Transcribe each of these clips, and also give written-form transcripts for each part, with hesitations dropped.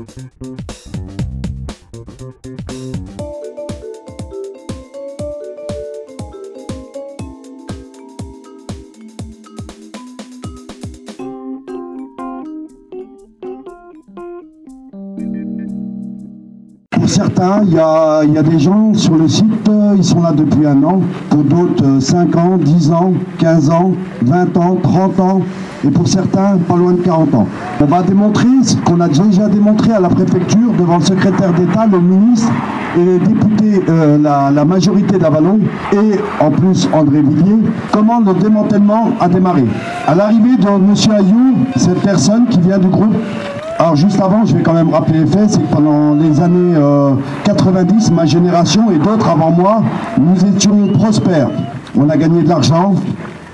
Pour certains, il y a des gens sur le site, ils sont là depuis 1 an. Pour d'autres, 5 ans, 10 ans, 15 ans, 20 ans, 30 ans. Et pour certains, pas loin de 40 ans. On va démontrer ce qu'on a déjà démontré à la préfecture devant le secrétaire d'État, le ministre et les députés, la majorité d'Avallon et en plus André Villiers, comment le démantèlement a démarré. À l'arrivée de M. Ayou, cette personne qui vient du groupe. Alors juste avant, je vais quand même rappeler les faits, c'est que pendant les années 90, ma génération et d'autres avant moi, nous étions prospères. On a gagné de l'argent,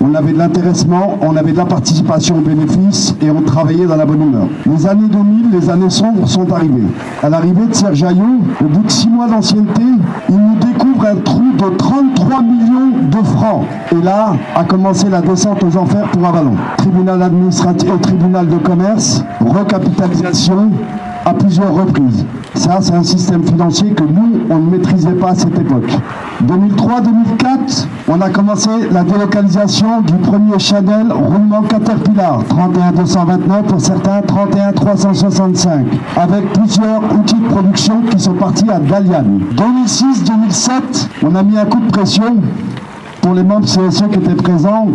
on avait de l'intéressement, on avait de la participation aux bénéfices et on travaillait dans la bonne humeur. Les années 2000, les années sombres sont arrivées. À l'arrivée de Serge Ayou, au bout de 6 mois d'ancienneté, il nous découvre un trou de 33 millions de francs. Et là a commencé la descente aux enfers pour Avallon. Tribunal administratif et tribunal de commerce, recapitalisation à plusieurs reprises. Ça, c'est un système financier que nous, on ne maîtrisait pas à cette époque. 2003-2004, on a commencé la délocalisation du premier Chanel roulement Caterpillar, 31 229 pour certains, 31 365, avec plusieurs outils de production qui sont partis à Dalian. 2006-2007, on a mis un coup de pression pour les membres CSE qui étaient présents.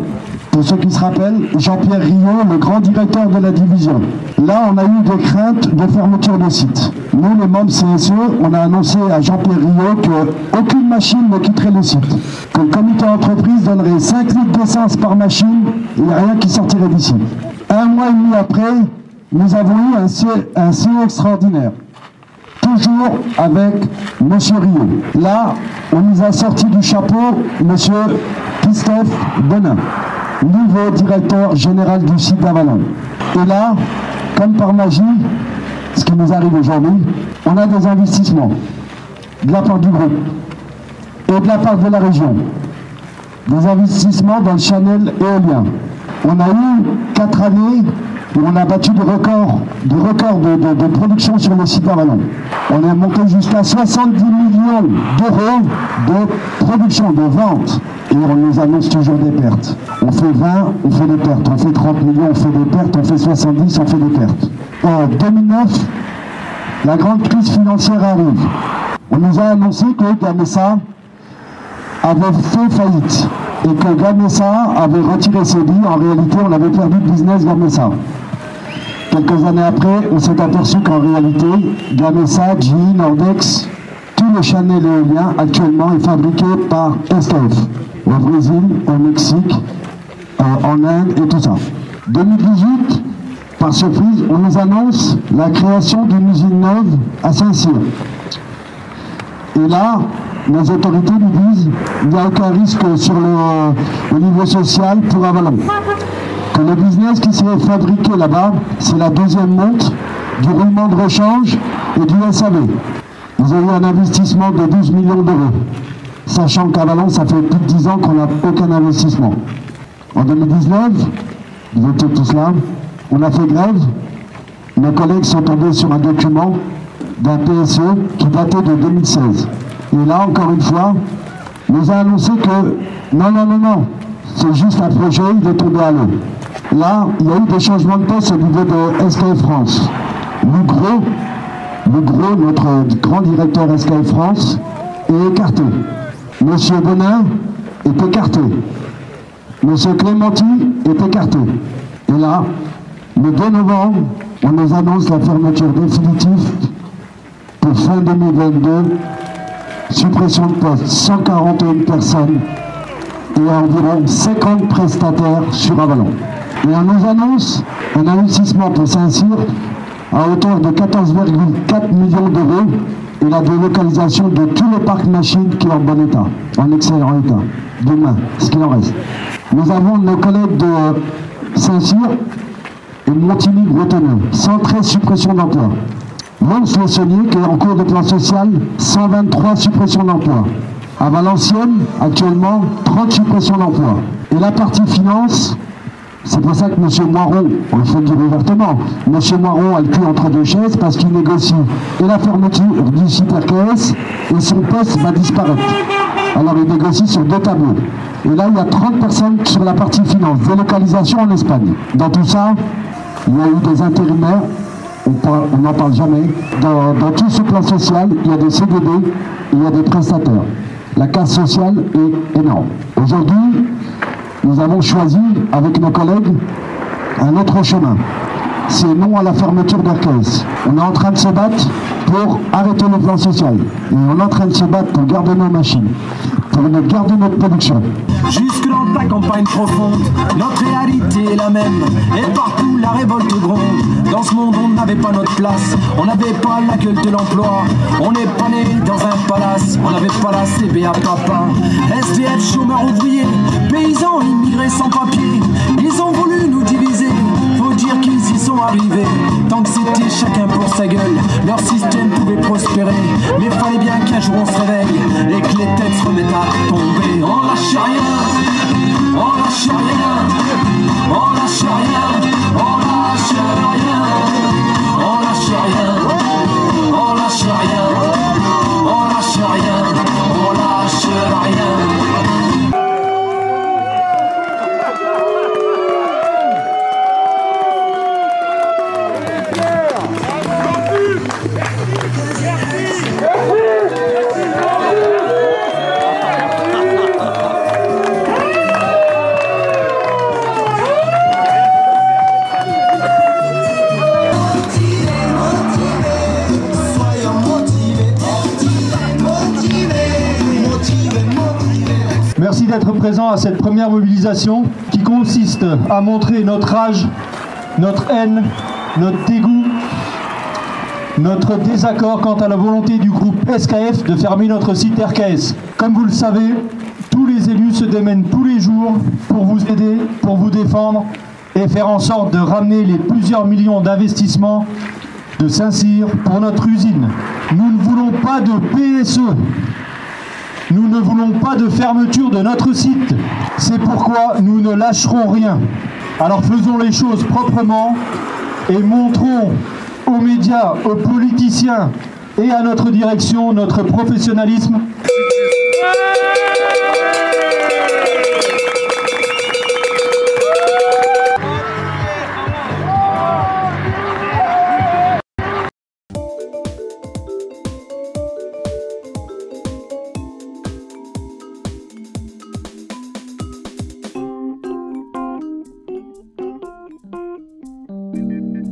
Pour ceux qui se rappellent, Jean-Pierre Riot, le grand directeur de la division. Là, on a eu des craintes de fermeture de site. Nous, les membres CSE, on a annoncé à Jean-Pierre Riot qu'aucune machine ne quitterait le site. Que le comité d'entreprise donnerait 5 litres d'essence par machine, il n'y a rien qui sortirait d'ici. 1 mois et demi après, nous avons eu un CEO extraordinaire. Toujours avec M. Riot. Là, on nous a sorti du chapeau M. Christophe Bonin, nouveau directeur général du site d'Avallon. Et là, comme par magie, ce qui nous arrive aujourd'hui, on a des investissements de la part du groupe et de la part de la région. Des investissements dans le Chanel éolien. On a eu 4 années où on a battu des records de production sur le site d'Avallon. On est monté jusqu'à 70 millions d'euros de production, de vente. Et on nous annonce toujours des pertes. On fait 20, on fait des pertes. On fait 30 millions, on fait des pertes. On fait 70, on fait des pertes. En 2009, la grande crise financière arrive. On nous a annoncé que Gamesa avait fait faillite. Et que Gamesa avait retiré ses billes. En réalité, on avait perdu le business Gamesa. Quelques années après, on s'est aperçu qu'en réalité, Gamesa, GE, Nordex, tout le Chanel éolien actuellement est fabriqué par SKF. Au Brésil, au Mexique, en Inde et tout ça. 2018, par surprise, on nous annonce la création d'une usine neuve à Saint-Cyr. Et là, nos autorités nous disent qu'il n'y a aucun risque sur au niveau social pour Avallon. Que le business qui serait fabriqué là-bas, c'est la deuxième monte du roulement de rechange et du SAV. Ils ont eu un investissement de 12 millions d'euros. Sachant qu'Avallon, ça fait plus de 10 ans qu'on n'a aucun investissement. En 2019, vous étiez tous là, on a fait grève. Nos collègues sont tombés sur un document d'un PSE qui datait de 2016. Et là, encore une fois, nous a annoncé que non, c'est juste un projet, il est tombé à l'eau. Là, il y a eu des changements de poste au niveau de SKF France. Le gros, notre grand directeur SKF France, est écarté. Monsieur Bonin est écarté. Monsieur Clémenti est écarté. Et là, le 2 novembre, on nous annonce la fermeture définitive pour fin 2022, suppression de poste, 141 personnes et environ 50 prestataires sur Avallon. Et on nous annonce un investissement pour Saint-Cyr à hauteur de 14,4 millions d'euros et la délocalisation de tout le parc machine qui est en bon état, en excellent état, demain, ce qu'il en reste. Nous avons nos collègues de Saint-Cyr et Montigny-Bretonneux, 113 suppressions d'emplois. Mons-le-Saunier, qui est en cours de plan social, 123 suppressions d'emplois. À Valenciennes, actuellement, 30 suppressions d'emplois. Et la partie finance, C'est pour ça que M. Moiron, il faut le dire ouvertement, M. Moiron a le cul entre deux chaises parce qu'il négocie et la fermeture du site RKS et son poste va disparaître. Alors il négocie sur 2 tableaux. Et là, il y a 30 personnes sur la partie finance, délocalisation en Espagne. Dans tout ça, il y a eu des intérimaires, on n'en parle jamais. Dans tout ce plan social, il y a des CDD, il y a des prestataires. La casse sociale est énorme. Aujourd'hui, nous avons choisi, avec nos collègues, un autre chemin. C'est non à la fermeture d'RKS. On est en train de se battre pour arrêter le plan social. Et on est en train de se battre pour garder nos machines, pour garder notre production. Jusque dans ta campagne profonde, notre réalité est la même. Et partout la révolte gronde. Dans ce monde on n'avait pas notre place, on n'avait pas la gueule de l'emploi. On n'est pas né dans un palace, on n'avait pas la CBA papa. SDF, chômeurs ouvriers, paysans, immigrés sans papier. Ils ont voulu nous diviser, faut dire qu'ils y sont arrivés. Tant que c'était chacun pour sa gueule, leur système pouvait prospérer. Mais fallait bien qu'un jour on se réveille et que les têtes se remettent à tomber. On lâche rien, on lâche rien, on lâche rien, on lâche rien, on lâche rien, on lâche rien, on lâche rien, on lâche rien. Merci d'être présent à cette première mobilisation qui consiste à montrer notre rage, notre haine, notre dégoût, notre désaccord quant à la volonté du groupe SKF de fermer notre site RKS. Comme vous le savez, tous les élus se démènent tous les jours pour vous aider, pour vous défendre et faire en sorte de ramener les plusieurs millions d'investissements de Saint-Cyr pour notre usine. Nous ne voulons pas de PSE. Nous ne voulons pas de fermeture de notre site. C'est pourquoi nous ne lâcherons rien. Alors faisons les choses proprement et montrons aux médias, aux politiciens et à notre direction notre professionnalisme.